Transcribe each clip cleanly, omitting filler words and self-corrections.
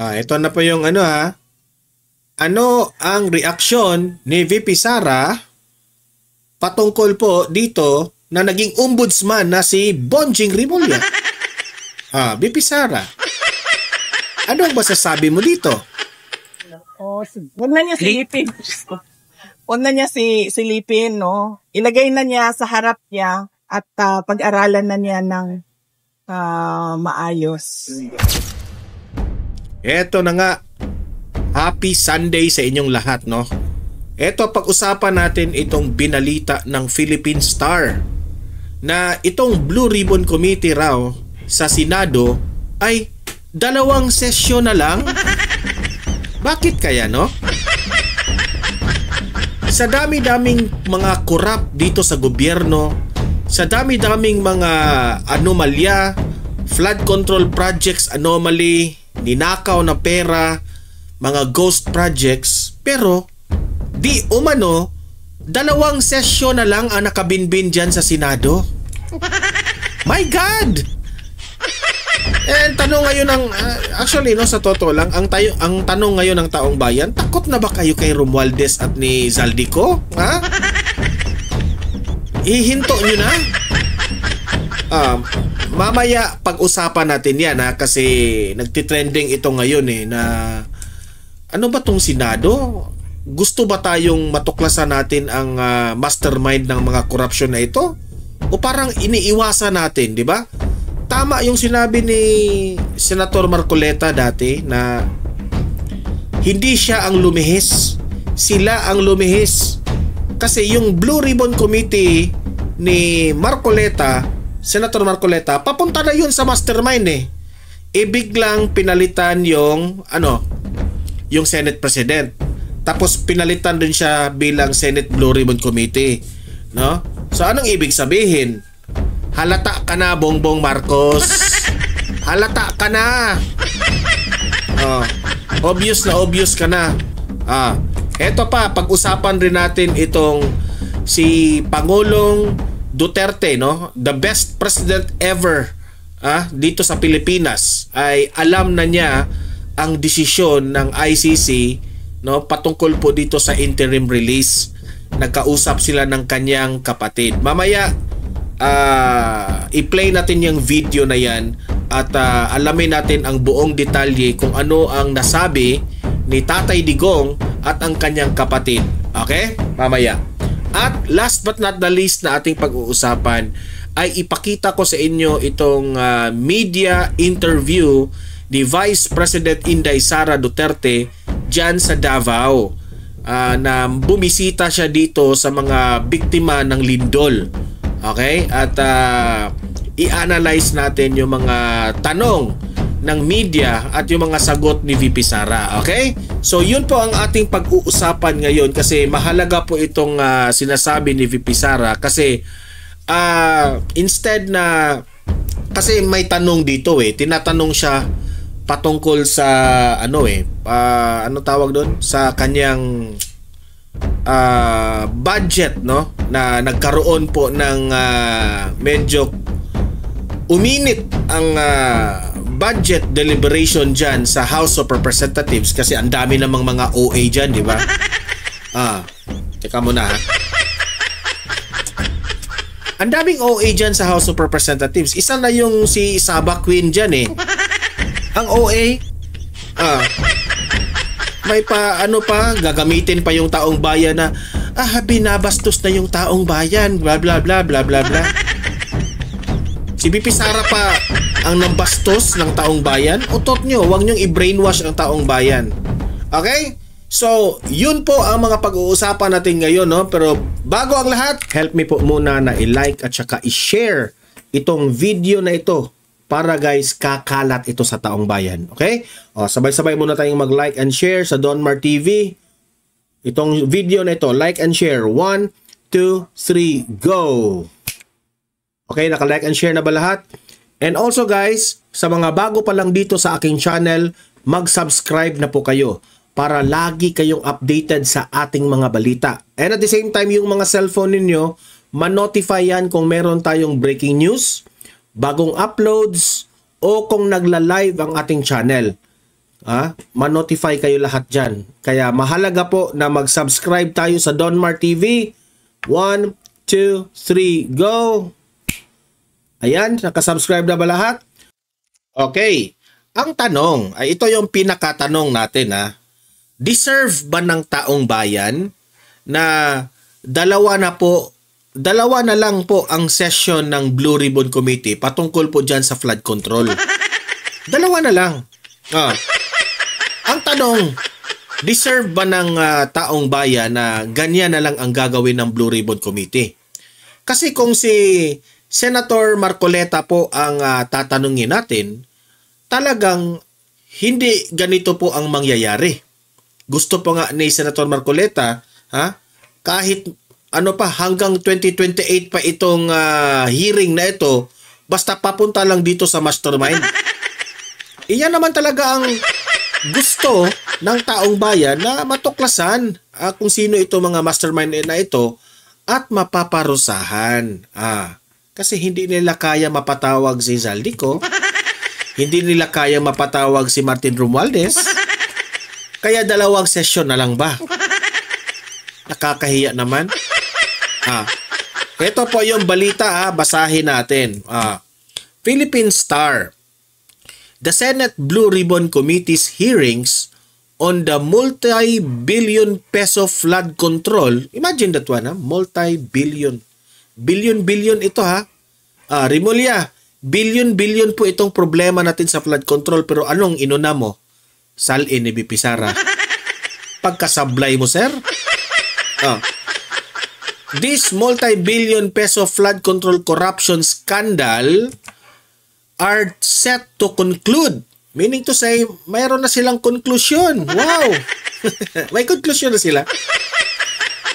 Ito na po yung ano ha. Ano ang reaksyon ni VP Sara patungkol po dito na naging ombudsman na si Bonjing Rimulya? VP Sara, ano ang masasabi mo dito? Huwag na niya silipin. Huwag na niya silipin, no? Ilagay na niya sa harap niya at pag-aralan na niya ng maayos. Eto na nga. Happy Sunday sa inyong lahat, no? Eto, pag-usapan natin itong binalita ng Philippine Star na itong Blue Ribbon Committee raw sa Senado ay 2 sesyon na lang. Bakit kaya, no? Sa dami-daming mga korap dito sa gobyerno, sa dami-daming mga anomalya, flood control projects anomaly, ninakaw na pera, mga ghost projects, pero di umano 2 sesyon na lang ang nakabinbin dyan sa Senado. My God! And tanong ngayon ng actually no, sa totoo lang, ang tanong ngayon ng taong bayan, takot na ba kayo kay Romualdez at ni Zaldico? Ha? Ihinto nyo na? Mamaya pag-usapan natin yan ha, kasi nagtitrending ito ngayon na ano ba tong Senado? Gusto ba tayong matuklasan natin ang mastermind ng mga korupsyon na ito? O parang iniiwasan natin, di ba? Tama yung sinabi ni Senator Marcoleta dati na hindi siya ang lumihis, sila ang lumihis. Kasi yung Blue Ribbon Committee ni Marcoleta, Senator Marcoleta, papunta na yun sa mastermind biglang pinalitan yung yung Senate President. Tapos pinalitan din siya bilang Senate Blue Ribbon Committee, no? So anong ibig sabihin? Halata ka na, Bongbong Marcos. Halata ka na. Obvious ka na. Eto pa, pag-usapan rin natin itong si Pangulong Duterte, no? The best president ever dito sa Pilipinas, ay alam na niya ang desisyon ng ICC, no, patungkol po dito sa interim release. Nagkausap sila ng kanyang kapatid. Mamaya i-play natin yung video na yan at alamin natin ang buong detalye kung ano ang nasabi ni Tatay Digong at ang kanyang kapatid. Okay? Mamaya. At last but not the least na ating pag-uusapan ay ipakita ko sa inyo itong media interview ni Vice President Inday Sara Duterte dyan sa Davao, na bumisita siya dito sa mga biktima ng lindol. Okay? At i-analyze natin yung mga tanong ng media at yung mga sagot ni VP Sara. Okay? So yun po ang ating pag-uusapan ngayon, kasi mahalaga po itong sinasabi ni VP Sara, kasi instead na, kasi may tanong dito tinatanong siya patungkol sa ano tawag doon, sa kanyang budget, no, na nagkaroon po ng medyo uminit ang budget deliberation dyan sa House of Representatives, kasi ang dami namang mga OA dyan, di ba? Teka muna ha. Ang daming OA dyan sa House of Representatives. Isa na yung si Saba Queen dyan ang OA, may gagamitin pa yung taong bayan na binabastos na yung taong bayan, bla bla bla bla bla bla. Si VP Sara pa ang nambastos ng taong bayan. Utot nyo, huwag nyong i-brainwash ang taong bayan. Okay? So, yun po ang mga pag-uusapan natin ngayon, no? Pero bago ang lahat, help me po muna na i-like at saka i-share itong video na ito para guys, kakalat ito sa taong bayan. Okay? Sabay-sabay muna tayong mag-like and share sa Donmar TV. Itong video na ito, like and share. 1, 2, 3, go! Okay, naka-like and share na ba lahat? And also guys, sa mga bago pa lang dito sa aking channel, mag-subscribe na po kayo para lagi kayong updated sa ating mga balita. And at the same time, yung mga cellphone ninyo, ma-notify yan kung meron tayong breaking news, bagong uploads, o kung nagla-live ang ating channel. ma-notify kayo lahat dyan. Kaya mahalaga po na mag-subscribe tayo sa Donmar TV. 1, 2, 3, go! Ayan, nakasubscribe na ba lahat? Okay. Ang tanong, ay ito yung pinakatanong natin Deserve ba ng taong bayan na dalawa na lang po ang session ng Blue Ribbon Committee patungkol po dyan sa flood control? Dalawa na lang. Ang tanong, deserve ba ng taong bayan na ganyan na lang ang gagawin ng Blue Ribbon Committee? Kasi kung si Senator Marcoleta po ang tatanungin natin, talagang hindi ganito po ang mangyayari. Gusto po nga ni Senator Marcoleta, kahit hanggang 2028 pa itong hearing na ito, basta papunta lang dito sa mastermind. Iyan naman talaga ang gusto ng taong bayan na matuklasan kung sino ito mga mastermind na ito at mapaparusahan. Kasi hindi nila kaya mapatawag si Zaldico, hindi nila kaya mapatawag si Martin Romualdez, kaya dalawang session na lang ba? Nakakahiya naman. Ito po yung balita, basahin natin. Philippine Star. The Senate Blue Ribbon Committee's hearings on the multi-billion peso flood control. Imagine that one, multi-billion. Billion ito Rimulya, billion po itong problema natin sa flood control, pero anong inuna mo? Salin ni BP Sara. Pagkasablay mo, sir? This multi-billion peso flood control corruption scandal are set to conclude. Meaning to say, mayroon na silang conclusion. Wow! May conclusion na sila.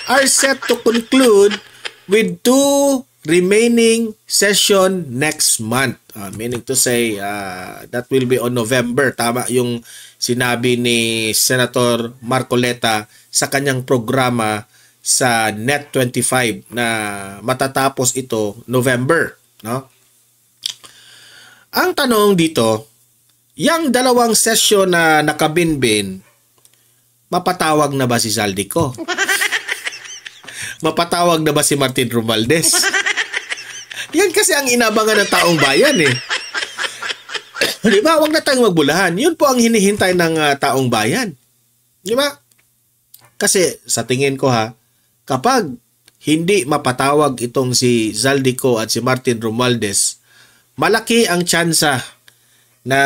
Are set to conclude with 2 remaining session next month. Meaning to say, that will be on November. Tama yung sinabi ni Senator Marcoleta sa kanyang programa sa Net25 na matatapos ito November. No? Ang tanong dito, yung dalawang session na nakabinbin, mapatawag na ba si Zaldico? Mapatawag na ba si Martin Romualdez? Yan kasi ang inabangan ng taong bayan Di ba? Huwag na tayong magbulahan. Yun po ang hinihintay ng taong bayan. Di ba? Kasi sa tingin ko kapag hindi mapatawag itong si Zaldico at si Martin Romualdez, malaki ang tsansa na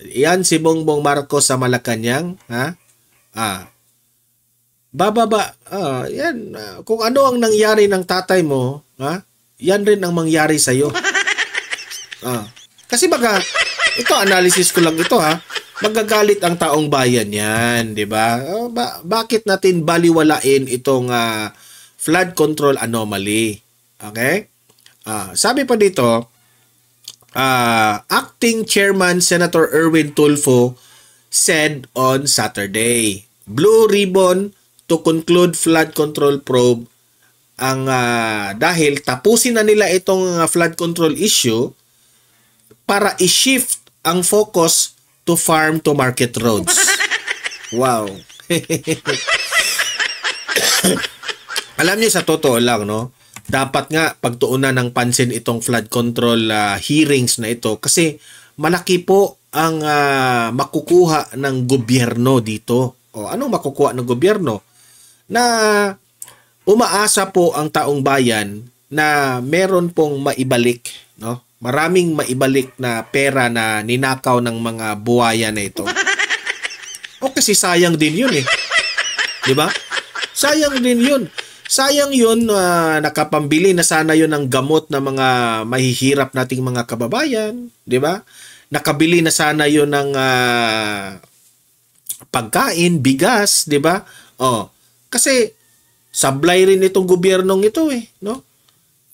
yan si Bongbong Marcos sa Malacanang, bababa, yan, kung ano ang nangyari ng tatay mo, yan rin ang mangyari sa'yo. Kasi baka, ito, analysis ko lang ito magagalit ang taong bayan yan, di ba? Bakit natin baliwalain itong flood control anomaly? Okay? Sabi pa dito, Acting Chairman Senator Erwin Tulfo said on Saturday, Blue Ribbon to conclude flood control probe ang dahil tapusin na nila itong flood control issue para i-shift ang focus to farm to market roads. Wow. Alam niyo, sa totoo lang, dapat nga pagtuunan ng pansin itong flood control hearings na ito kasi malaki po ang makukuha ng gobyerno dito. Anong makukuha ng gobyerno? Na umaasa po ang taong bayan na meron pong maibalik, maraming maibalik na pera na ninakaw ng mga buhaya na ito. Kasi sayang din yun Di ba? Sayang din yun. Sayang yun, nakapambili na sana yun ng gamot na mga mahihirap nating mga kababayan. Di ba? Nakabili na sana yun ng pagkain, bigas, di ba? Kasi sablay rin itong gobyernong ito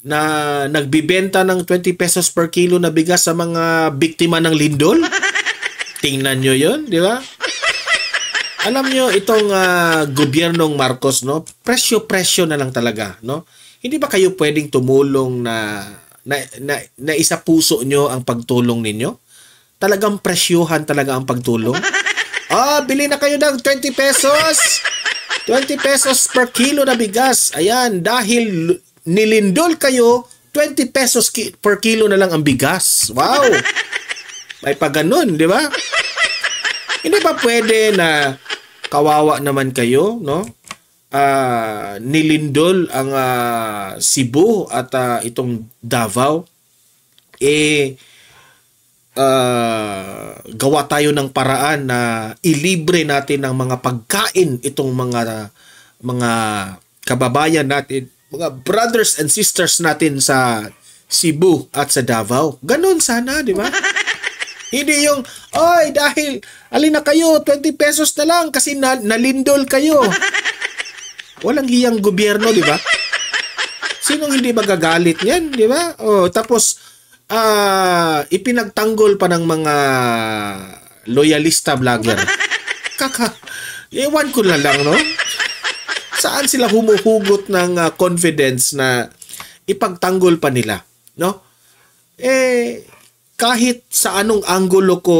na nagbibenta ng 20 pesos per kilo na bigas sa mga biktima ng lindol. Tingnan nyo yun, di ba? Alam nyo, itong gobyernong Marcos, presyo-presyo na lang talaga, Hindi ba kayo pwedeng tumulong na isa puso nyo ang pagtulong ninyo? Talagang presyuhan talaga ang pagtulong? Bili na kayo ng 20 pesos. 20 pesos per kilo na bigas. Ayan, dahil nilindol kayo, 20 pesos per kilo na lang ang bigas. Wow! May pa ganun, di ba? Hindi ba pwede na kawawa naman kayo, no? Nilindol ang Cebu at itong Davao. Gawa tayo ng paraan na ilibre natin ng mga pagkain itong mga kababayan natin, mga brothers and sisters natin sa Cebu at sa Davao. Ganun sana, di ba? Hindi yung, dahil alin na kayo, 20 pesos na lang kasi nalindol kayo. Walang hiyang gobyerno, di ba? Sinong hindi magagalit niyan, di ba? Tapos ipinagtanggol pa ng mga loyalista vlogger. Ewan ko na lang, no? Saan sila humuhugot ng confidence na ipagtanggol pa nila, no? Kahit sa anong anggulo ko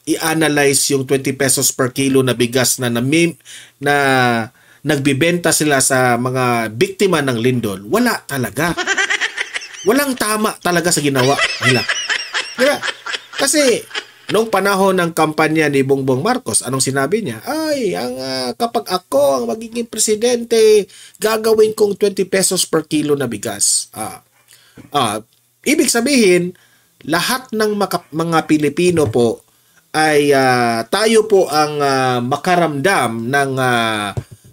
i-analyze yung 20 pesos per kilo na bigas na nagbibenta sila sa mga biktima ng lindol, wala talaga. Walang tama talaga sa ginawa nila. Diba? Kasi noong panahon ng kampanya ni Bongbong Marcos, anong sinabi niya? Kapag ako ang magiging presidente, gagawin kong 20 pesos per kilo na bigas. Ibig sabihin, lahat ng mga Pilipino po ay tayo po ang makaramdam ng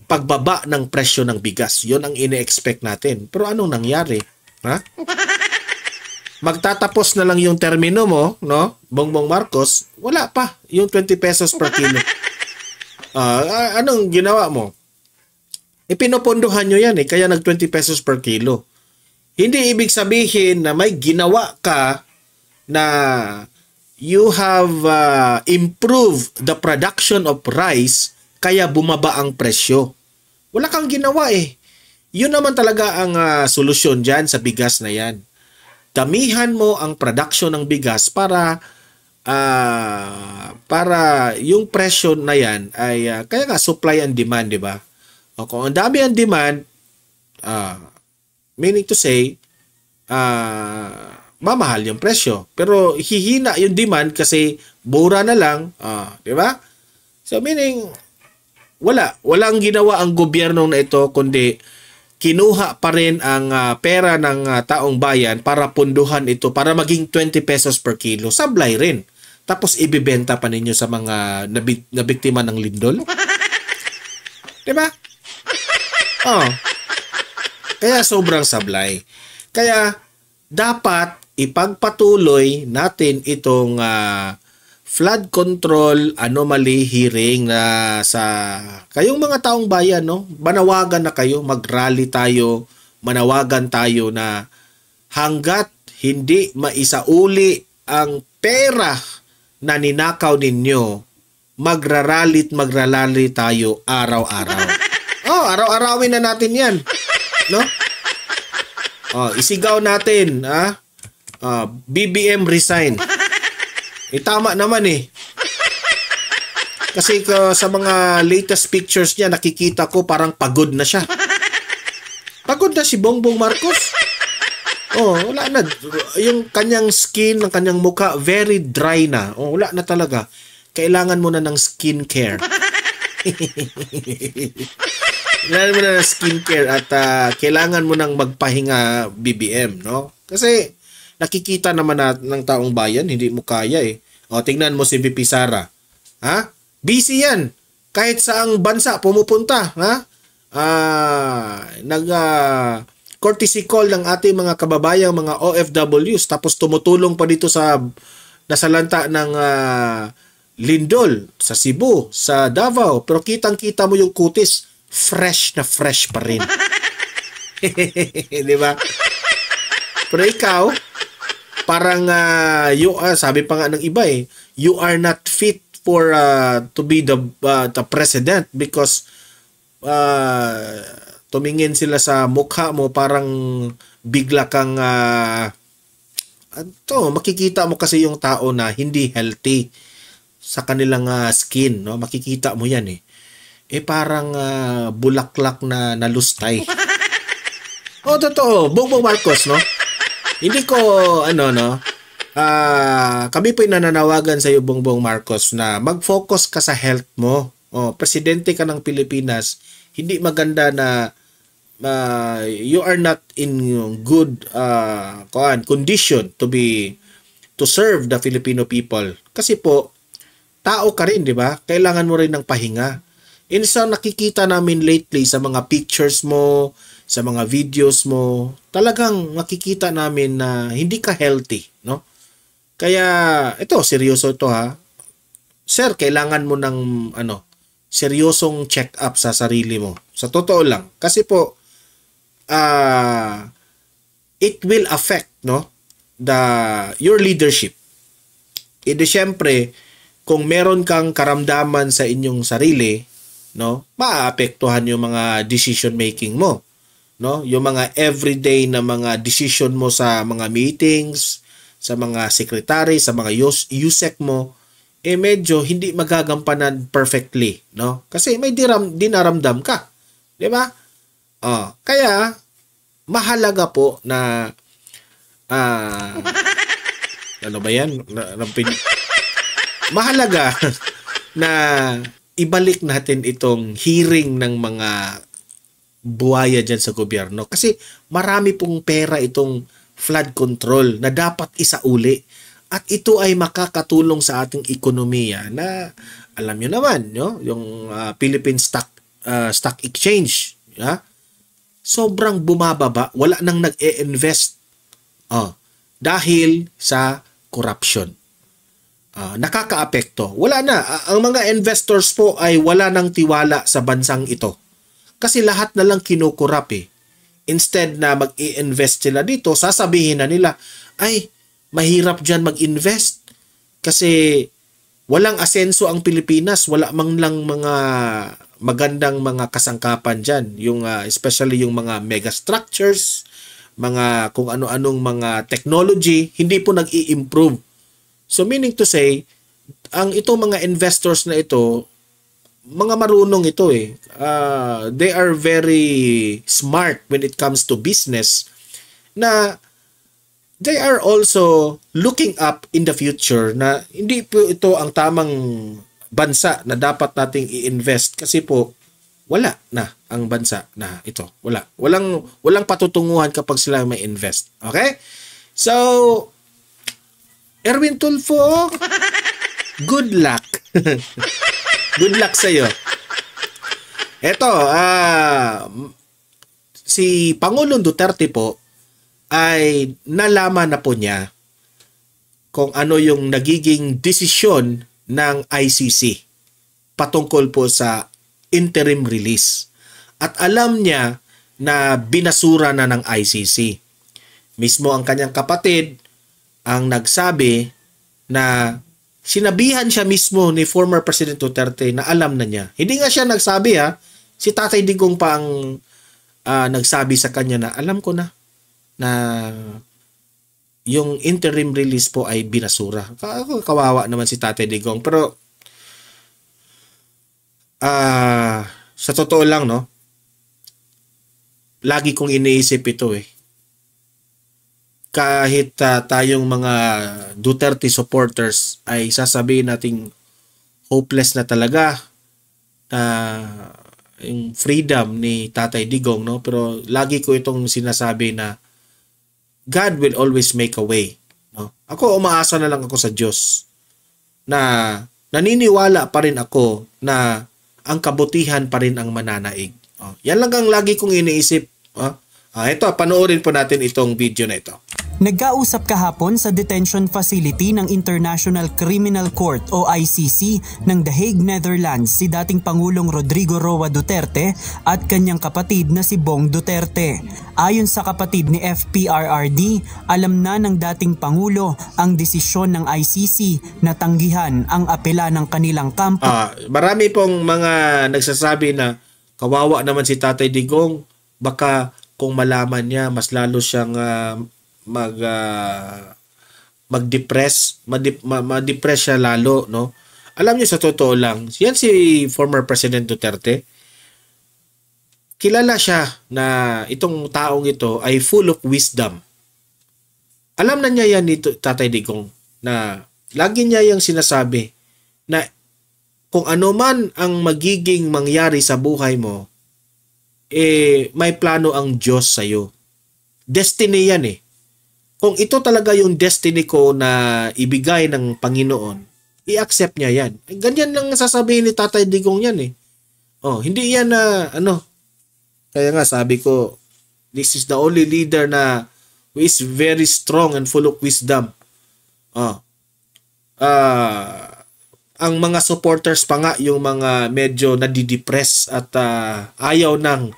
pagbaba ng presyo ng bigas. Yun ang ine-expect natin. Pero anong nangyari? Ha? Magtatapos na lang yung termino mo, no? Bongbong Marcos, wala pa yung 20 pesos per kilo. Anong ginawa mo? Pinopondohan nyo yan kaya nag 20 pesos per kilo. Hindi ibig sabihin na may ginawa ka na you have improved the production of rice kaya bumaba ang presyo. Wala kang ginawa Yun naman talaga ang solusyon dyan sa bigas na yan. Damihan mo ang production ng bigas para yung presyo na yan ay kaya nga supply and demand, di ba? Kung ang dami ang demand, meaning to say, mamahal yung presyo. Pero hihina yung demand kasi mura na lang, di ba? So meaning, walang ginawa ang gobyerno na ito kundi kinuha pa rin ang pera ng taong bayan para punduhan ito para maging 20 pesos per kilo. Sablay rin. Tapos ibibenta pa ninyo sa mga nabiktima ng lindol. Diba? Kaya sobrang sablay. Kaya dapat ipagpatuloy natin itong flood control anomaly hearing na sa kayong mga taong bayan, no? Manawagan na kayo, mag-rally tayo, manawagan tayo na hanggat hindi maisauli ang pera na ninakaw ninyo, magrarally tayo araw-araw. Araw-arawin na natin yan, no? Isigaw natin, BBM resign. Tama naman Kasi sa mga latest pictures niya, nakikita ko parang pagod na siya. Pagod na si Bongbong Marcos. Wala na. Yung kanyang skin, ng kanyang mukha, very dry na. Wala na talaga. Kailangan mo na ng skin care. Kailangan mo na ng skin care at kailangan mo nang magpahinga BBM, no? Kasi nakikita naman ng taong bayan, hindi mo kaya tingnan mo si VP Sara. Busy yan. Kahit saang bansa pumupunta, courtesy call ng ating mga kababayang mga OFWs tapos tumutulong pa dito sa nasalanta ng lindol sa Cebu, sa Davao. Pero kitang-kita mo yung kutis, fresh na fresh pa rin. Di ba? Pero ikaw, parang sabi pa nga ng iba you are not fit for to be the president because tumingin sila sa mukha mo parang bigla kang makikita mo kasi yung tao na hindi healthy. sa kanilang skin, no? Makikita mo yan eh. Parang bulaklak na nalustay. Totoo. Bongbong Marcos, no? Hindi ko, kami po'y nananawagan sa iyo, Bongbong Marcos, na mag-focus ka sa health mo. Presidente ka ng Pilipinas, hindi maganda na you are not in good condition to serve the Filipino people. Kasi po, tao ka rin, di ba? Kailangan mo rin ng pahinga. Sa nakikita namin lately sa mga pictures mo, sa mga videos mo, talagang makikita namin na hindi ka healthy, no? Kaya, ito, seryoso to ha. Sir, kailangan mo ng, seryosong check-up sa sarili mo. Sa totoo lang. Kasi po, it will affect, no? Your leadership. Siyempre, kung meron kang karamdaman sa inyong sarili, no, maaapektuhan yung mga decision making mo, no? Yung mga everyday na mga decision mo sa mga meetings, sa mga secretary, sa mga USEC mo, medyo hindi magagampanan perfectly, no? Kasi may dinaramdam ka, di ba? Kaya mahalaga po na ano ba yan? Mahalaga na ibalik natin itong hearing ng mga buhaya dyan sa gobyerno. Kasi marami pong pera itong flood control na dapat isauli. At ito ay makakatulong sa ating ekonomiya na alam nyo naman, no? Yung Philippine Stock Exchange. Sobrang bumababa. Wala nang nag-e-invest dahil sa corruption. Nakakaapekto. Wala na. Ang mga investors po ay wala nang tiwala sa bansang ito. Kasi lahat na lang kinukurap eh. Instead na mag-i-invest sila dito, sasabihin na nila, ay, mahirap dyan mag-invest. Kasi walang asenso ang Pilipinas. Wala mang lang mga magandang mga kasangkapan dyan. Especially yung mga megastructures, mga kung ano-anong mga technology, hindi po nag-i-improve. So meaning to say, itong mga investors na ito, mga marunong ito eh. They are very smart when it comes to business na they are also looking up in the future na hindi po ito ang tamang bansa na dapat nating i-invest kasi po wala na ang bansa na ito. Walang patutunguhan kapag sila may invest. Okay? So, Erwin Tulfo, good luck. Good luck sa'yo. Eto, si Pangulong Duterte po ay nalaman na po niya kung ano yung nagiging desisyon ng ICC patungkol po sa interim release. At alam niya na binasura na ng ICC. Mismo ang kanyang kapatid ang nagsabi na sinabihan siya mismo ni former President Duterte na alam na niya. Hindi nga siya nagsabi si Tatay Digong pa ang nagsabi sa kanya na alam ko na yung interim release po ay binasura. Kawawa naman si Tatay Digong. Pero sa totoo lang, no, lagi kong iniisip ito eh. Kahit tayong mga Duterte supporters ay sasabihin nating hopeless na talaga yung freedom ni Tatay Digong, no? Pero lagi ko itong sinasabi na God will always make a way, no? Ako umaasa na lang ako sa Diyos na naniniwala pa rin ako na ang kabutihan pa rin ang mananaig. Yan lang ang lagi kong iniisip. Ito, panoorin po natin itong video na ito. Nagkausap kahapon sa detention facility ng International Criminal Court o ICC ng The Hague, Netherlands si dating Pangulong Rodrigo Roa Duterte at kanyang kapatid na si Bong Duterte. Ayon sa kapatid ni FPRRD, alam na ng dating Pangulo ang desisyon ng ICC na tanggihan ang apela ng kanilang kampo. Marami pong mga nagsasabi na kawawa naman si Tatay Digong, baka kung malaman niya mas lalo siyang ma-depress siya lalo, no? alam niyo sa totoo lang, yan si former President Duterte, kilala siya na itong taong ito ay full of wisdom. Alam na niya yan dito, Tatay Digong, na lagi niya yung sinasabi na kung ano man ang magiging mangyari sa buhay mo, may plano ang Diyos sa'yo. Destiny yan eh. Kung ito talaga yung destiny ko na ibigay ng Panginoon, i-accept niya yan. Ganyan lang sasabihin ni Tatay Digong yan eh. Hindi yan na kaya nga sabi ko, this is the only leader na who is very strong and full of wisdom. Ang mga supporters pa nga yung mga medyo nadidepress at ayaw nang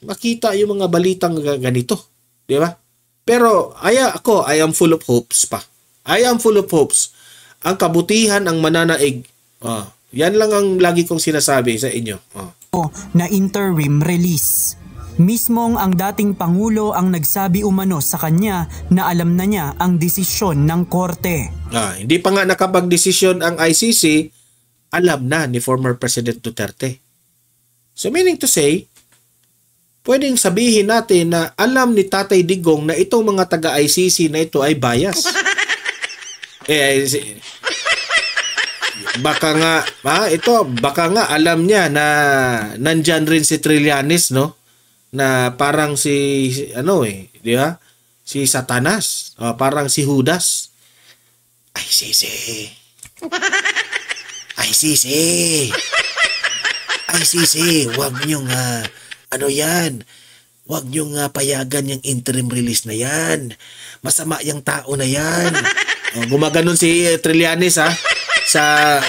makita yung mga balitang ganito, di ba? Pero I am full of hopes pa. I am full of hopes. Ang kabutihan ang mananaig. Yan lang ang lagi kong sinasabi sa inyo. Na interim release. Mismong ang dating Pangulo ang nagsabi umano sa kanya na alam na niya ang desisyon ng korte. Hindi pa nga nakapag-desisyon ang ICC, alam na ni former President Duterte. So meaning to say, pwedeng sabihin natin na alam ni Tatay Digong na itong mga taga-ICC na ito ay bias. Baka nga alam niya na nandyan rin si Trillanes, no? Na parang si di ba? Si Satanas, parang si Judas. ICC. Wag niyo nga wag niyo nga payagan yung interim release na yan. Masama yung tao na yan. Gumaganon si Trillanes sa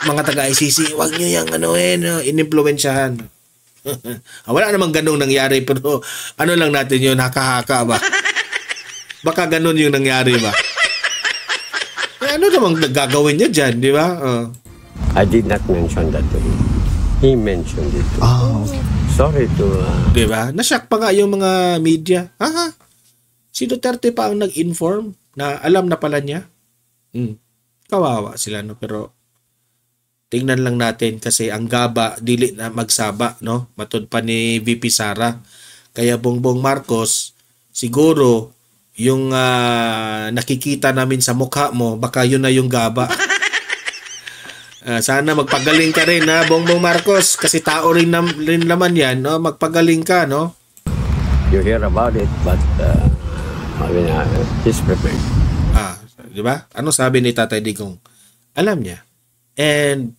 mga taga-ICC. Wag niyo yung inimpluwensyahan. Wala namang ganong nangyari, pero lang natin yun, haka-haka ba? Baka ganon yung nangyari ba? Ano namang gagawin niya dyan, di ba? I did not mention that to him. He mentioned it. Sorry to... Di ba? Nashock pa nga yung mga media. Si Duterte pa ang nag-inform na alam na pala niya. Kawawa sila, no? Pero tingnan lang natin kasi ang gaba, dili na magsaba, no? Matud pa ni VP Sara. Kaya Bongbong Marcos, siguro, yung nakikita namin sa mukha mo, baka yun na yung gaba. Sana magpagaling ka rin, Bongbong Marcos, kasi tao rin naman yan, no? Magpagaling ka, no? You hear about it, but he's prepared. Di ba? Ano sabi ni Tatay Digong? Alam niya. And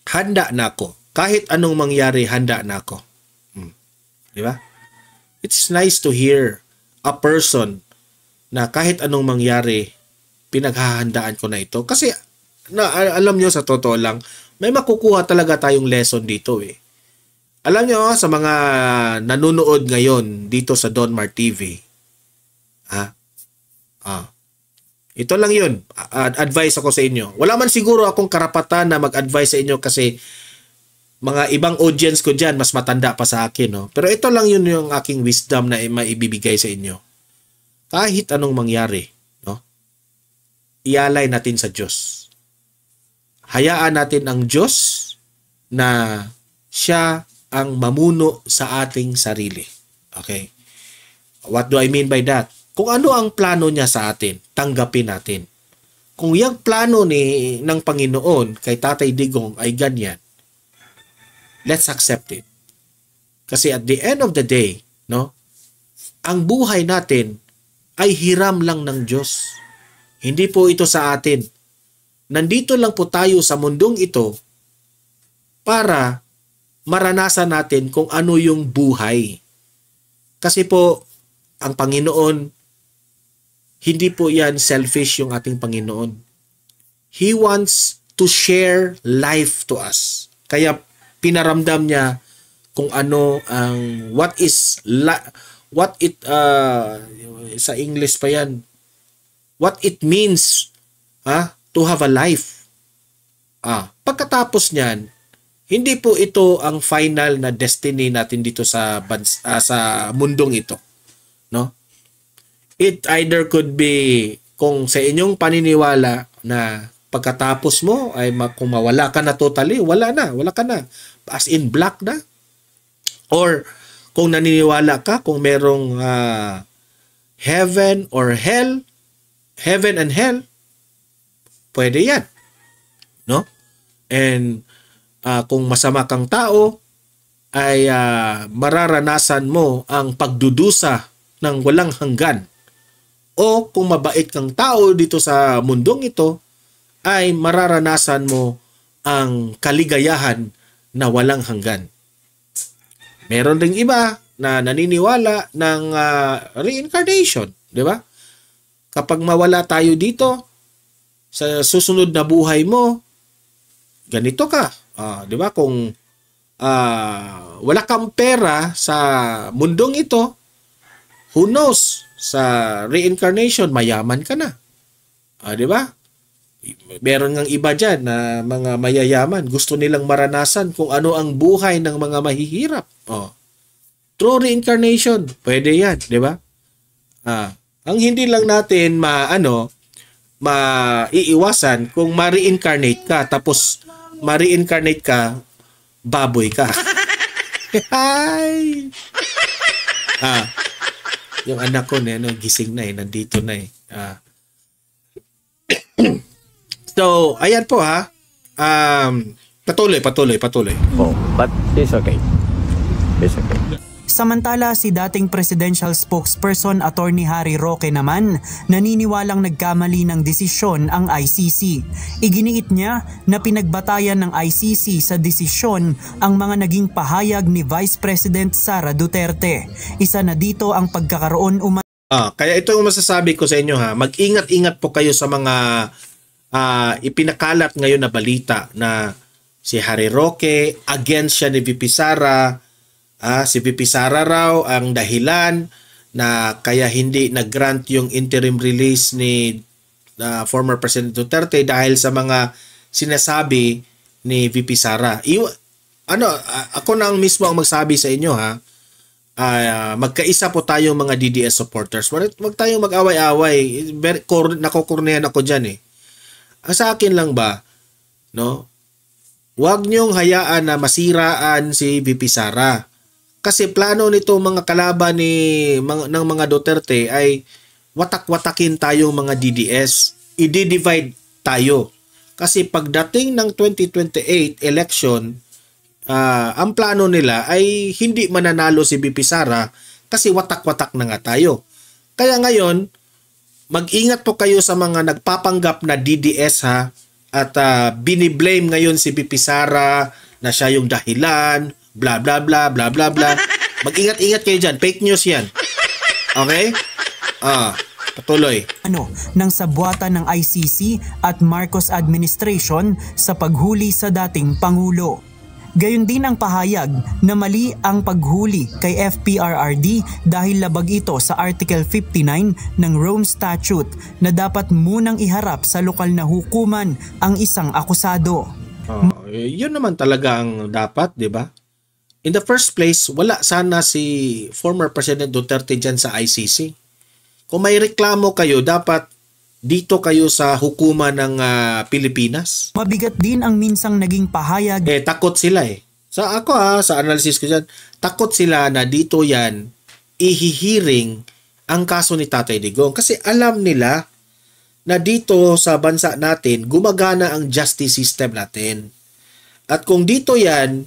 handa na ako. Kahit anong mangyari, handa na ako. Di ba? It's nice to hear a person na kahit anong mangyari, pinaghahandaan ko na ito. Kasi alam nyo sa totoo lang, may makukuha talaga tayong lesson dito eh. Alam nyo sa mga nanonood ngayon dito sa Donmar TV, ito lang yun. Advice ako sa inyo. Wala man siguro akong karapatan na mag-advise sa inyo kasi mga ibang audience ko dyan mas matanda pa sa akin. No? Pero ito lang yun yung aking wisdom na maibibigay sa inyo. Kahit anong mangyari, no? Ialay natin sa Diyos. Hayaan natin ang Diyos na siya ang mamuno sa ating sarili. Okay? What do I mean by that? Kung ano ang plano niya sa atin, tanggapin natin. Kung yung plano ng Panginoon kay Tatay Digong ay ganyan, let's accept it. Kasi at the end of the day, no, ang buhay natin ay hiram lang ng Diyos. Hindi po ito sa atin. Nandito lang po tayo sa mundong ito para maranasan natin kung ano yung buhay. Kasi po, ang Panginoon, hindi po yan selfish yung ating Panginoon. He wants to share life to us. Kaya pinaramdam niya kung ano ang sa English pa yan, what it means to have a life. Pagkatapos niyan, hindi po ito ang final na destiny natin dito sa mundong ito, no? It either could be kung sa inyong paniniwala na pagkatapos mo ay kung mawala ka na totally, wala ka na. As in black na. Or kung naniniwala ka kung merong heaven or hell, heaven and hell, pwede yan. No? And kung masama kang tao, ay mararanasan mo ang pagdudusa ng walang hanggan. O kung mabait kang tao dito sa mundong ito, ay mararanasan mo ang kaligayahan na walang hanggan. Meron ding iba na naniniwala ng reincarnation, di ba? Kapag mawala tayo dito, sa susunod na buhay mo, ganito ka. Di ba? Kung wala kang pera sa mundong ito, who knows? Sa reincarnation, mayaman ka na. Di ba? Meron ngang iba dyan na mga mayayaman. Gusto nilang maranasan kung ano ang buhay ng mga mahihirap. True reincarnation. Pwede yan. Di ba? Ang hindi lang natin maiiwasan kung ma-reincarnate ka. Tapos, ma-reincarnate ka, baboy ka. Hi! Yung anak ko gising na nandito na So, ayan po ha. Patuloy. Oh, but it's okay. It's okay. Samantala, si dating presidential spokesperson Attorney Harry Roque naman naniniwalang nagkamali ng desisyon ang ICC. Iginiit niya na pinagbatayan ng ICC sa desisyon ang mga naging pahayag ni Vice President Sara Duterte. Isa na dito ang pagkakaroon kaya ito yung masasabi ko sa inyo ha. Mag-ingat-ingat po kayo sa mga ipinakalat ngayon na balita na si Harry Roque against siya ni VP Sara. Si VP Sara raw ang dahilan na kaya hindi nag-grant yung interim release ni former President Duterte dahil sa mga sinasabi ni VP Sara. Ako na ang mismo ang magsabi sa inyo ha. Magkaisa po tayong mga DDS supporters. Wag tayong mag-away-away. Nakukurnehan ako dyan Ang sa akin lang ba, no? Huwag niyong hayaan na masiraan si VP Sara. Kasi plano nito mga kalaban ng mga Duterte ay watak-watakin tayong mga DDS. I-divide tayo. Kasi pagdating ng 2028 election, ang plano nila ay hindi mananalo si VP Sara kasi watak-watak na nga tayo. Kaya ngayon, mag-ingat po kayo sa mga nagpapanggap na DDS ha at biniblame ngayon si VP Sara na siya yung dahilan, bla bla bla bla bla bla. Mag-ingat-ingat kayo dyan. Fake news yan. Okay? Patuloy. Ng sabuatan ng ICC at Marcos administration sa paghuli sa dating Pangulo. Gayon din ang pahayag na mali ang paghuli kay FPRRD dahil labag ito sa Article 59 ng Rome Statute na dapat munang iharap sa lokal na hukuman ang isang akusado. Yun naman talaga ang dapat, di ba? In the first place, wala sana si former President Duterte dyan sa ICC. Kung may reklamo kayo, dapat dito kayo sa hukuman ng Pilipinas. Mabigat din ang minsang naging pahayag. Takot sila Sa analysis ko dyan, takot sila na dito yan ihihiring ang kaso ni Tatay Digong. Kasi alam nila na dito sa bansa natin, gumagana ang justice system natin. At kung dito yan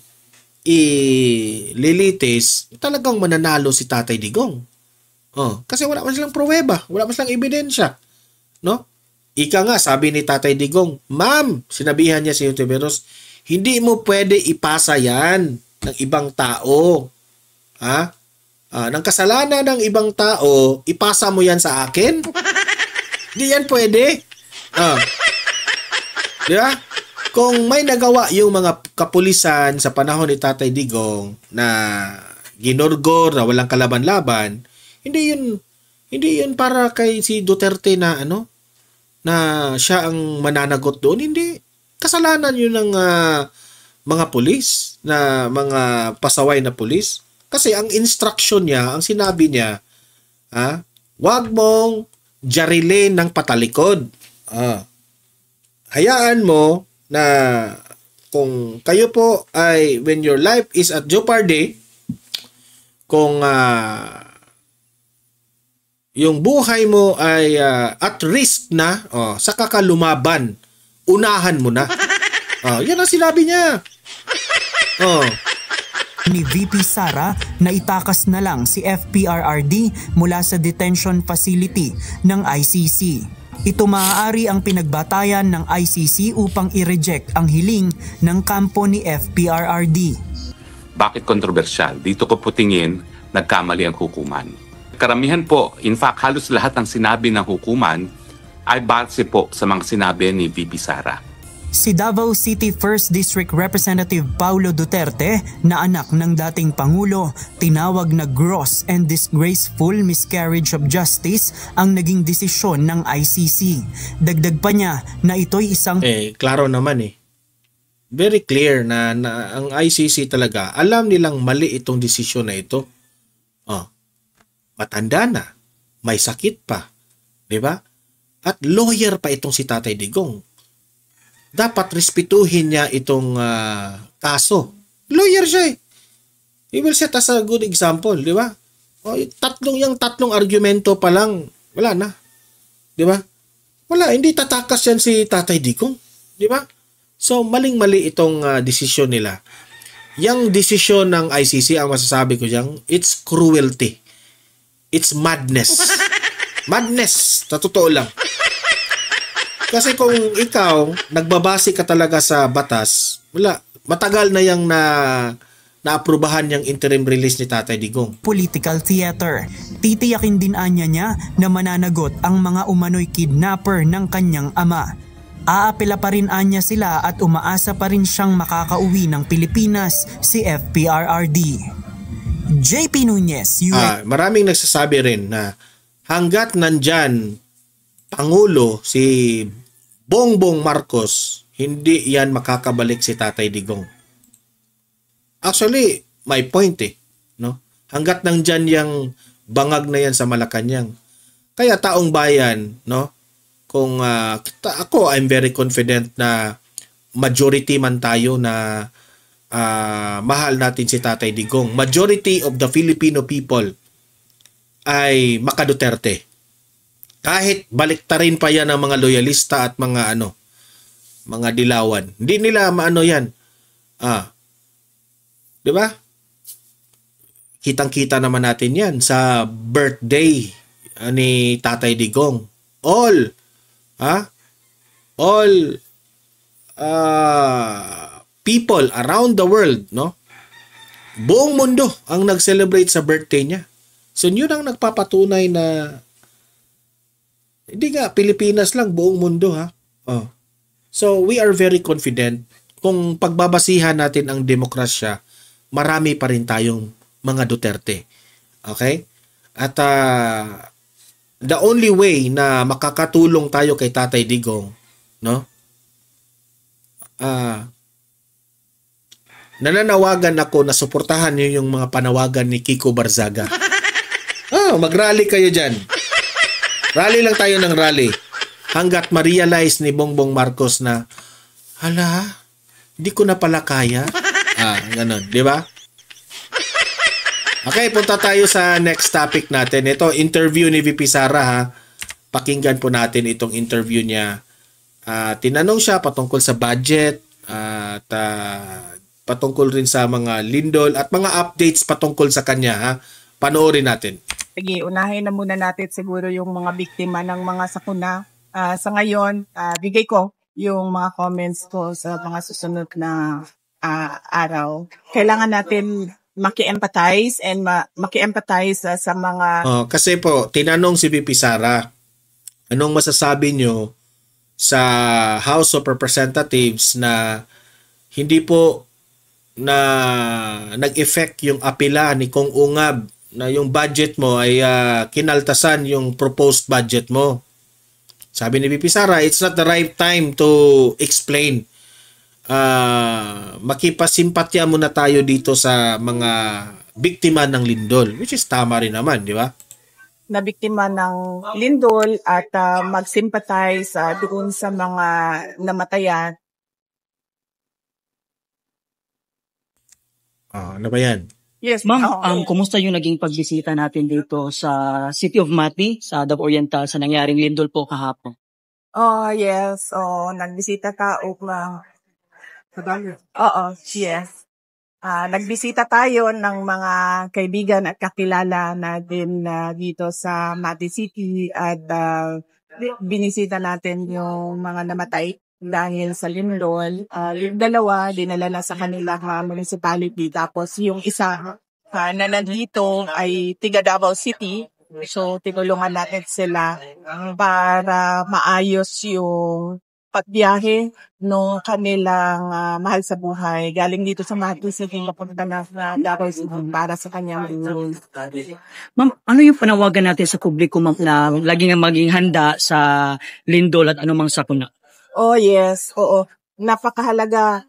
ililitis, talagang mananalo si Tatay Digong. Kasi wala man silang pruweba, wala man silang ebidensya. No? Ika nga, sabi ni Tatay Digong, Ma'am, sinabihan niya si Euteberos, hindi mo pwede ipasa yan ng ibang tao. Ng kasalanan ng ibang tao, ipasa mo yan sa akin? Hindi yan pwede. Di ba? Kung may nagawa yung mga kapulisan sa panahon ni Tatay Digong na ginorgor na walang kalaban-laban, hindi yun para kay si Duterte na na siya ang mananagot doon. Hindi. Kasalanan yun ng mga pulis, na mga pasaway na pulis. Kasi ang instruction niya, ang sinabi niya, Huwag mong jarilin ng patalikod. Hayaan mo na kung kayo po ay when your life is at jeopardy, kung yung buhay mo ay at risk na, saka ka lumaban, unahan mo na. Yan ang sinabi niya. Ni VP Sara na itakas na lang si FPRRD mula sa detention facility ng ICC. Ito maaari ang pinagbatayan ng ICC upang i-reject ang hiling ng kampo ni FPRRD. Bakit kontrobersyal? Dito ko po tingin, nagkamali ang hukuman. Karamihan po, in fact, halos lahat ng sinabi ng hukuman ay base po sa mga sinabi ni VP Sara. Si Davao City 1st District Representative Paulo Duterte na anak ng dating Pangulo, tinawag na gross and disgraceful miscarriage of justice ang naging desisyon ng ICC. Dagdag pa niya na ito'y isang... klaro naman very clear na ang ICC talaga, alam nilang mali itong desisyon na ito. Matanda na, may sakit pa, di ba? At lawyer pa itong si Tatay Digong. Dapat respetuhin niya itong kaso. Lawyer siya He will set as a good example, di ba? Tatlong argumento pa lang, wala na. Di ba? Wala, hindi tatakas yan si Tatay Digong. Di ba? So, maling-mali itong desisyon nila. Yang desisyon ng ICC, ang masasabi ko dyan, it's cruelty. It's madness. Madness, sa totoo lang. Kasi kung ikaw, nagbabase ka talaga sa batas, wala, matagal na yung naaprubahan yung interim release ni Tatay Digong. Political theater. Titiyakin din anya niya na mananagot ang mga umano'y kidnapper ng kanyang ama. Aapela pa rin anya sila at umaasa pa rin siyang makakauwi ng Pilipinas si FPRRD. JP Nunez, maraming nagsasabi rin na hanggat nandyan Pangulo si Bongbong Marcos, hindi yan makakabalik si Tatay Digong. Actually, may point no? Hanggat nandyan yung bangag na yan sa Malacanang. Kaya taong bayan, no? Kung ako, I'm very confident na majority man tayo na mahal natin si Tatay Digong. Majority of the Filipino people ay maka-Duterte. Kahit baliktarin pa yan ng mga loyalista at mga mga dilawan. Hindi nila maano yan. Di ba? Kitang-kita naman natin yan sa birthday ni Tatay Digong. All people around the world, no? Buong mundo ang nag-celebrate sa birthday niya. So yun ang nagpapatunay na hindi nga Pilipinas lang, buong mundo So we are very confident kung pagbabasihan natin ang demokrasya, marami pa rin tayong mga Duterte. Okay? At the only way na makakatulong tayo kay Tatay Digong, no? Nananawagan ako na suportahan niyo yung mga panawagan ni Kiko Barzaga. Mag-rally kayo dyan. Rally lang tayo ng rally. Hanggat ma-realize ni Bongbong Marcos na, hala, hindi ko na pala kaya. Ganun, di ba? Okay, punta tayo sa next topic natin. Ito, interview ni VP Sara, Pakinggan po natin itong interview niya. Tinanong siya patungkol sa budget at patungkol rin sa mga lindol at mga updates patungkol sa kanya. Panoorin natin. Sige, unahin na muna natin siguro yung mga biktima ng mga sakuna. Sa ngayon, bigay ko yung mga comments ko sa mga susunod na araw. Kailangan natin maki-empathize and maki-empathize sa mga... Kasi po, tinanong si VP Sara, anong masasabi nyo sa House of Representatives na hindi po na nag-effect yung apela ni Kong Ungab na yung budget mo ay kinaltasan yung proposed budget mo. Sabi ni VP Sara, it's not the right time to explain. Makipasimpatya muna tayo dito sa mga biktima ng lindol, which is tama rin naman, di ba? na biktima ng lindol at mag-sympathize doon sa mga namatayan. Ano ba yan? Yes, Ma'am, kumusta yung naging pagbisita natin dito sa City of Mati, sa Davao Oriental, sa nangyaring lindol po kahapon? Oh, yes. Oh, nagbisita ka upang... Oo, yes. Nagbisita tayo ng mga kaibigan at kakilala natin dito sa Mati City at binisita natin yung mga namatay dahil sa lindol. Yung dalawa, dinala na sa kanilang municipality. Tapos yung isa na nandito ay tiga Davao City. So, tinulungan natin sila para maayos yung pagbiyahe no kanilang mahal sa buhay. Galing dito sa Mati City, papunta na sa Davao City para sa kanyang lindol. Ma'am, ano yung panawagan natin sa publiko, ma'am, na laging maging handa sa lindol at anumang sakuna? Oh, yes. Oo. Napakahalaga.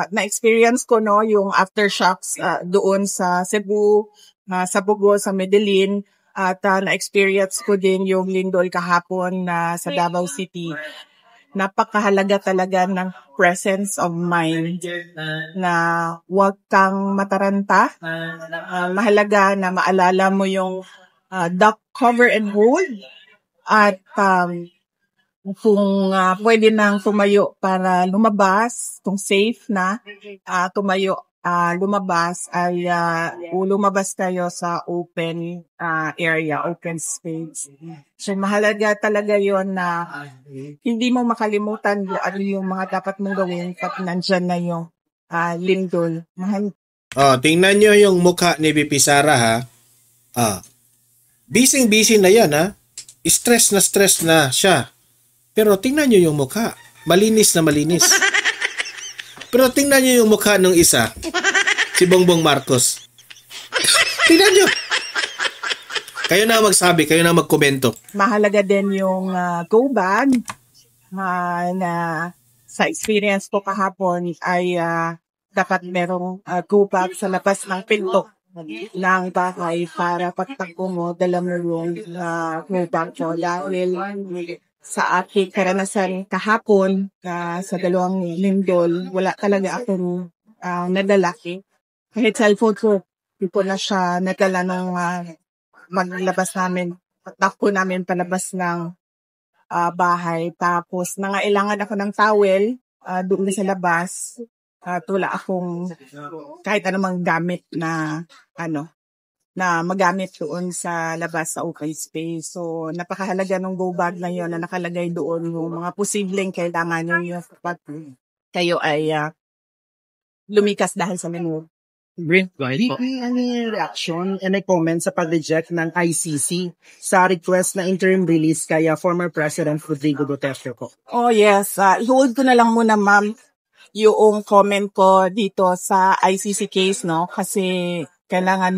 Na-experience ko no yung aftershocks doon sa Cebu, sa Bogo, sa Medellin, at na-experience ko din yung lindol kahapon sa Davao City. Napakahalaga talaga ng presence of mind na huwag kang mataranta. Mahalaga na maalala mo yung duck cover and hold at kung pwede nang tumayo para lumabas, kung safe na tumayo, lumabas ay lumabas tayo sa open area, open space. So mahalaga talaga yon na hindi mo makalimutan ano yung mga dapat mong gawin pag nandyan na yung lindol. Tingnan nyo yung mukha ni VP Sara, ha. Busy na yan, ha. Stress na siya. Pero tingnan nyo yung mukha. Malinis na malinis. Pero tingnan nyo yung mukha ng isa. Si Bongbong Marcos. Tingnan nyo. Kayo na magsabi, kayo na magkomento. Mahalaga din yung go bag na sa experience ko kahapon ay dapat merong go bag sa labas ng pinto ng bahay para pagtagpo mo, dala mo yung go bag mo. Dahil sa aking karanasan kahapon sa dalawang lindol, wala talaga akong nadala. Kahit cellphone ko, hindi ko na siya nadala nung maglabas namin, takbo namin palabas ng bahay. Tapos nangailangan ako ng towel doon sa labas. Wala akong kahit anumang gamit na na magamit doon sa labas sa open space. So, napakahalaga ng go bag na yun na nakalagay doon yung mga posibleng kailangan nyo kapag kayo ay lumikas dahil sa menu. Brin, go ahead po. Any reaction and comment sa pag-reject ng ICC sa request na interim release kaya former President Rodrigo Duterte po? Oh yes, i-hold ko na lang muna ma'am yung comment ko dito sa ICC case, no? Kasi kailangan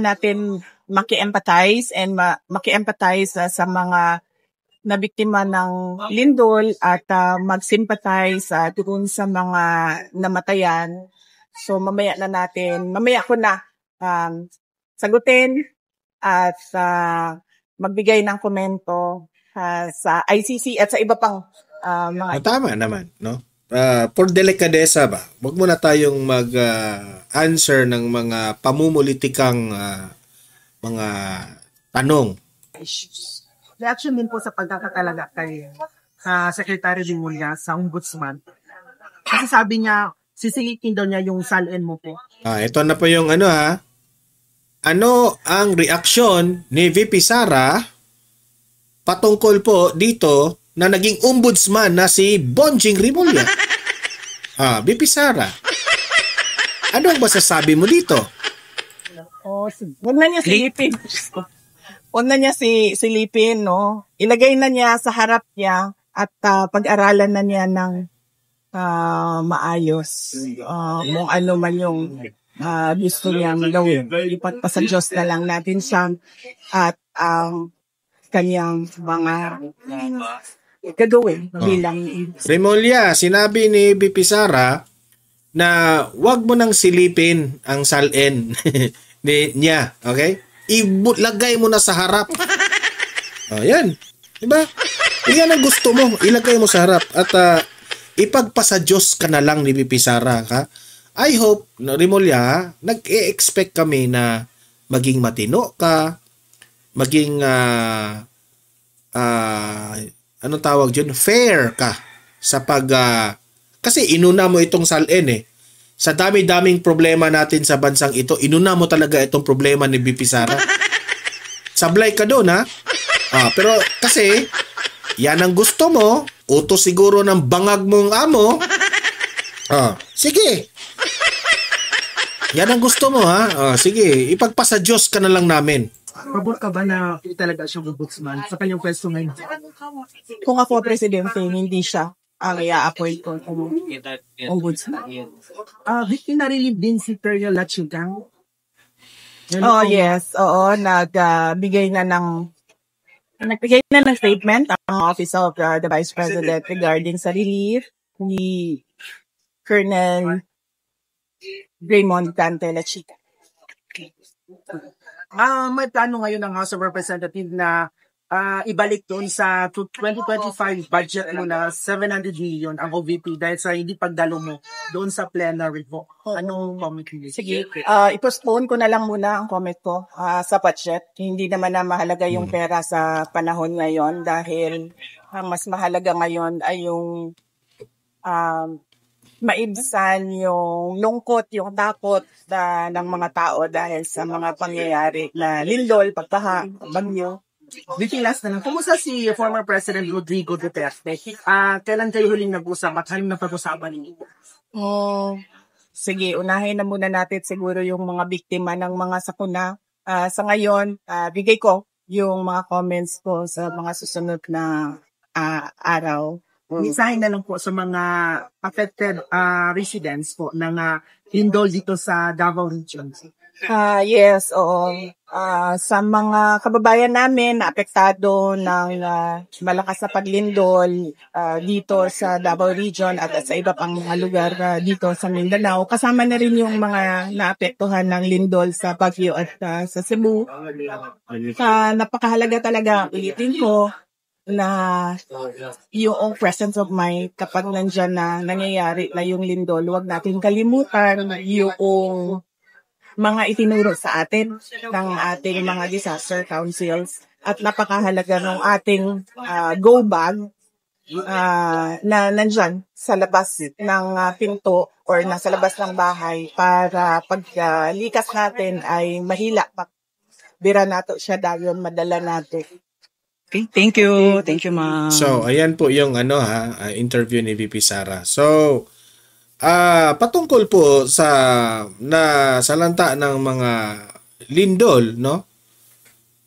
natin maki-empathize and maki-empathize sa mga nabiktima ng lindol at mag-sympathize doon sa mga namatayan. So mamaya ko na sagutin at magbigay ng komento sa ICC at sa iba pang mga... Tama naman, no? For delikadesa ba, wag muna tayong mag-answer ng mga pamumulitikang mga tanong. Reaction din po sa pagkakatalaga kay Secretary Rimulya sa Ombudsman. Kasi sabi niya, sisilipin daw niya yung salin mo po. Ito na po yung Ano ang reaksyon ni VP Sara patungkol po dito na naging ombudsman na si Bonjing Rimulya? VP Sara, ano ang masasabi mo dito? Huwag na niya silipin. Huwag na niya silipin, no? Ilagay na niya sa harap niya at pag-aralan na niya ng maayos. Kung ano man yung gusto niyang gawin. Ipagpasa Diyos na lang natin siya at kanyang mga gagawin bilang... Rimulya, sinabi ni VP Sara na wag mo nang silipin ang salin niya, okay? ilagay mo na sa harap. Yan. Diba? Yan ang gusto mo. Ilagay mo sa harap. At ipagpasa Diyos ka na lang ni VP Sara. Ha? I hope, Rimulya, nag-e-expect kami na maging matino ka, maging, anong tawag dyan? Fair ka sa kasi inuna mo itong SALN eh. Sa dami-daming problema natin sa bansang ito, inuna mo talaga itong problema ni VP Sara. Sablay ka doon, ha? Pero kasi, yan ang gusto mo, utos siguro ng bangag mong amo. Sige. Yan ang gusto mo, ha? Sige, ipagpasa Diyos ka na lang namin. Pabor ka ba na talaga siyang ombudsman sa kanyang pwesto ngayon? Kung ako presidente, hindi siya ang i-appoint ko kung ombudsman. Victim na relief din si Terrell Lachigang. Yes. Oo, nagbigay na ng statement ang Office of the Vice President regarding sa relief ni Colonel Raymond Dante Lachigang. May plano ngayon ng House of Representatives na ibalik doon sa 2025 budget mo na 700 million ang OVP dahil sa hindi pagdalo mo doon sa plenary po. Anong comment mo? Sige, i-postpone ko na lang muna ang comment ko sa budget. Hindi naman na mahalaga yung pera sa panahon ngayon dahil ang mas mahalaga ngayon ay yung maibsan yung lungkot, yung takot ng mga tao dahil sa mga pangyayari na lindol, pagbaha, bagyo. Vicky, last na lang. Kumusta si former President Rodrigo Duterte? Kailan kayo huling nag-usap at haling napag-usapan ninyo? Sige, unahin na muna natin siguro yung mga biktima ng mga sakuna. Sa ngayon, bigay ko yung mga comments ko sa mga susunod na araw. Mensahe na lang po sa mga affected residents po ng lindol dito sa Davao Region. Yes, oo. Sa mga kababayan namin na apektado ng malakas na paglindol dito sa Davao Region at sa iba pang mga lugar dito sa Mindanao, kasama na rin yung mga naapektuhan ng lindol sa Baguio at sa Cebu. Napakahalaga talaga, ulitin ko, na yung presence of mind kapag nandyan na nangyayari na yung lindol, huwag natin kalimutan yung mga itinuro sa atin ng ating mga disaster councils at napakahalaga ng ating go bag na nandyan sa labas ng pinto or nasa labas ng bahay para paglikas natin ay mahila. Bira nato siya dahil madala natin. Okay, thank you. Thank you, ma'am. So, ayan po yung interview ni VP Sara. So, patungkol po sa salanta ng mga lindol, no?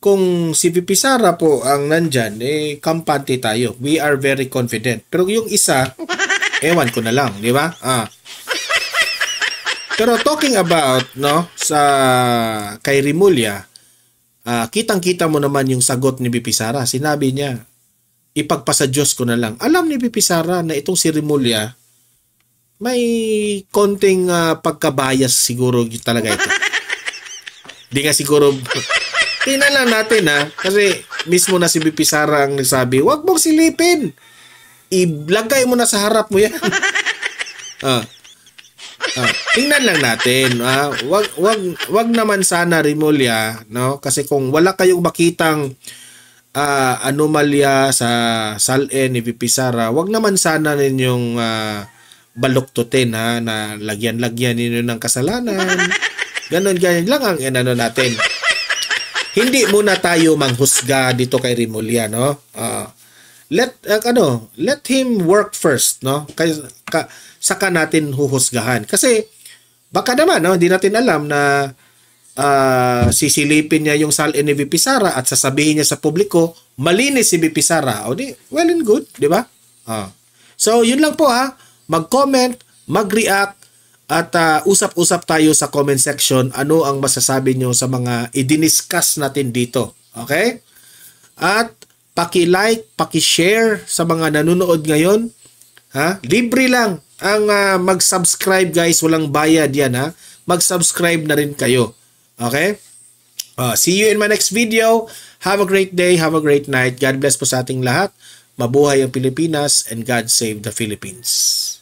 Kung si VP Sara po ang nandyan, kampante tayo. We are very confident. Pero yung isa, ewan ko na lang, di ba? Pero talking about, no, sa kay Rimulya, kitang-kita mo naman yung sagot ni VP Sara. Sinabi niya, ipagpasa Diyos ko na lang. Alam ni VP Sara na itong si Rimulya, may konting pagkabayas siguro talaga ito. Di nga siguro, tingnan lang natin kasi mismo na si VP Sara ang nagsabi, wag mong silipin. Ilagay mo na sa harap mo yan. Tingnan lang natin. Wag naman sana Rimulya, no? Kasi kung wala kayong makitang anomalya sa SALN ni VP Sara, wag naman sana ninyong baluktutin na lagyan ninyo ng kasalanan. Ganon lang ang natin. Hindi muna tayo manghusga dito kay Rimulya, no? Let him work first, no? Saka natin huhusgahan. Kasi baka naman, no, hindi natin alam na sisilipin niya yung SALN ni VP Sara at sasabihin niya sa publiko, malinis si VP Sara. O di, well and good, di ba? So, yun lang po mag-comment, mag-react, at usap-usap tayo sa comment section ano ang masasabi nyo sa mga i-discuss natin dito. Okay? At paki-like, paki-share sa mga nanonood ngayon. Libre lang ang mag-subscribe, guys. Walang bayad yan. Mag-subscribe na rin kayo. Okay? See you in my next video. Have a great day. Have a great night. God bless po sa ating lahat. Mabuhay ang Pilipinas and God save the Philippines.